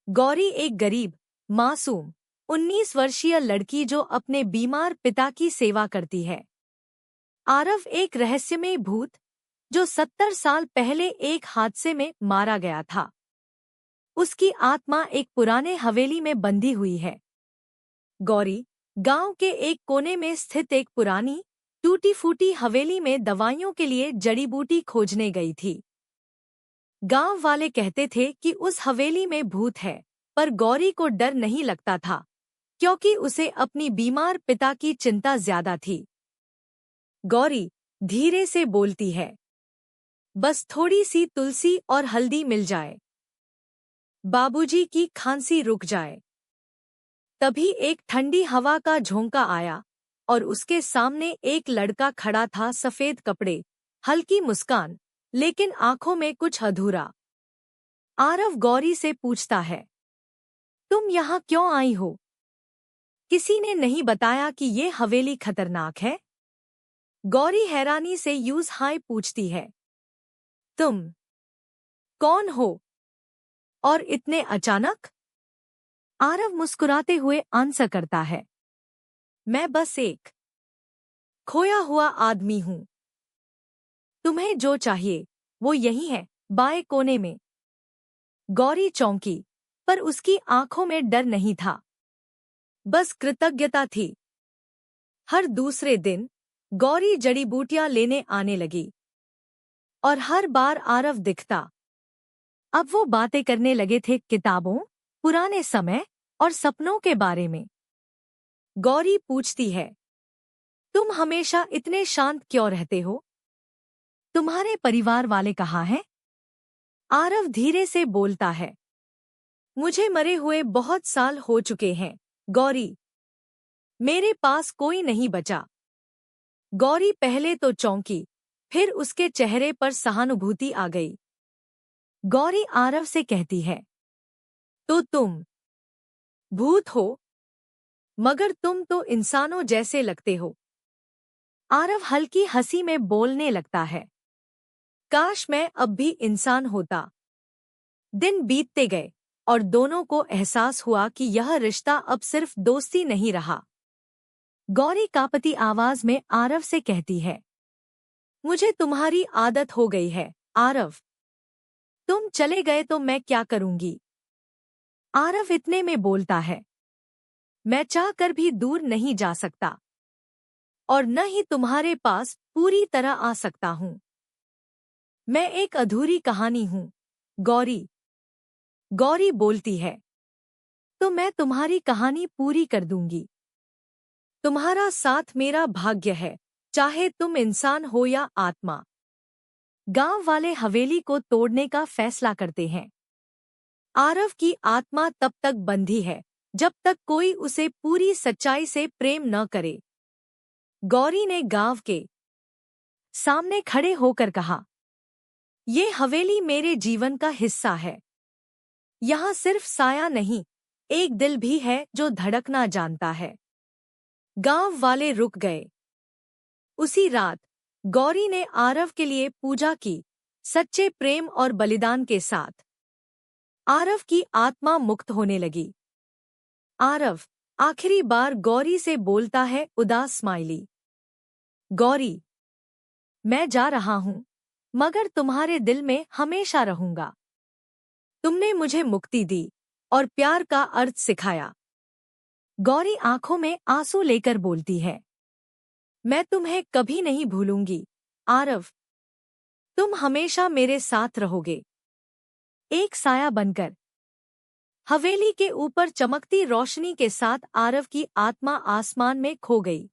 गौरी एक गरीब, मासूम, 19 वर्षीय लड़की जो अपने बीमार पिता की सेवा करती है। आरव एक रहस्यमय भूत जो 70 साल पहले एक हादसे में मारा गया था। उसकी आत्मा एक पुराने हवेली में बंधी हुई है। गौरी गांव के एक कोने में स्थित एक पुरानी टूटी-फूटी हवेली में दवाइयों के लिए जड़ी बूटी खोजने गई थी। गांव वाले कहते थे कि उस हवेली में भूत है, पर गौरी को डर नहीं लगता था, क्योंकि उसे अपनी बीमार पिता की चिंता ज्यादा थी। गौरी धीरे से बोलती है, बस थोड़ी सी तुलसी और हल्दी मिल जाए, बाबूजी की खांसी रुक जाए। तभी एक ठंडी हवा का झोंका आया और उसके सामने एक लड़का खड़ा था। सफेद कपड़े, हल्की मुस्कान, लेकिन आंखों में कुछ अधूरा। आरव गौरी से पूछता है, तुम यहाँ क्यों आई हो? किसी ने नहीं बताया कि ये हवेली खतरनाक है? गौरी हैरानी से यूज हाय पूछती है, तुम कौन हो और इतने अचानक? आरव मुस्कुराते हुए आंसर करता है, मैं बस एक खोया हुआ आदमी हूं। तुम्हें जो चाहिए वो यही है, बाएं कोने में। गौरी चौंकी, पर उसकी आंखों में डर नहीं था, बस कृतज्ञता थी। हर दूसरे दिन गौरी जड़ी बूटियां लेने आने लगी और हर बार आरव दिखता। अब वो बातें करने लगे थे किताबों, पुराने समय और सपनों के बारे में। गौरी पूछती है, तुम हमेशा इतने शांत क्यों रहते हो? तुम्हारे परिवार वाले कहाँ हैं? आरव धीरे से बोलता है, मुझे मरे हुए बहुत साल हो चुके हैं, गौरी। मेरे पास कोई नहीं बचा। गौरी पहले तो चौंकी, फिर उसके चेहरे पर सहानुभूति आ गई। गौरी आरव से कहती है, तो तुम भूत हो, मगर तुम तो इंसानों जैसे लगते हो। आरव हल्की हंसी में बोलने लगता है, काश मैं अब भी इंसान होता। दिन बीतते गए और दोनों को एहसास हुआ कि यह रिश्ता अब सिर्फ दोस्ती नहीं रहा। गौरी कांपती आवाज में आरव से कहती है, मुझे तुम्हारी आदत हो गई है, आरव। तुम चले गए तो मैं क्या करूंगी? आरव इतने में बोलता है, मैं चाहकर भी दूर नहीं जा सकता और न ही तुम्हारे पास पूरी तरह आ सकता हूं। मैं एक अधूरी कहानी हूं, गौरी। गौरी बोलती है, तो मैं तुम्हारी कहानी पूरी कर दूंगी। तुम्हारा साथ मेरा भाग्य है, चाहे तुम इंसान हो या आत्मा। गांव वाले हवेली को तोड़ने का फैसला करते हैं। आरव की आत्मा तब तक बंधी है जब तक कोई उसे पूरी सच्चाई से प्रेम न करे। गौरी ने गांव के सामने खड़े होकर कहा, ये हवेली मेरे जीवन का हिस्सा है। यहाँ सिर्फ साया नहीं, एक दिल भी है जो धड़कना जानता है। गांव वाले रुक गए। उसी रात गौरी ने आरव के लिए पूजा की, सच्चे प्रेम और बलिदान के साथ। आरव की आत्मा मुक्त होने लगी। आरव आखिरी बार गौरी से बोलता है, उदास स्माइली। गौरी, मैं जा रहा हूं, मगर तुम्हारे दिल में हमेशा रहूंगा। तुमने मुझे मुक्ति दी और प्यार का अर्थ सिखाया। गौरी आंखों में आंसू लेकर बोलती है, मैं तुम्हें कभी नहीं भूलूंगी, आरव। तुम हमेशा मेरे साथ रहोगे। एक साया बनकर हवेली के ऊपर चमकती रोशनी के साथ आरव की आत्मा आसमान में खो गई।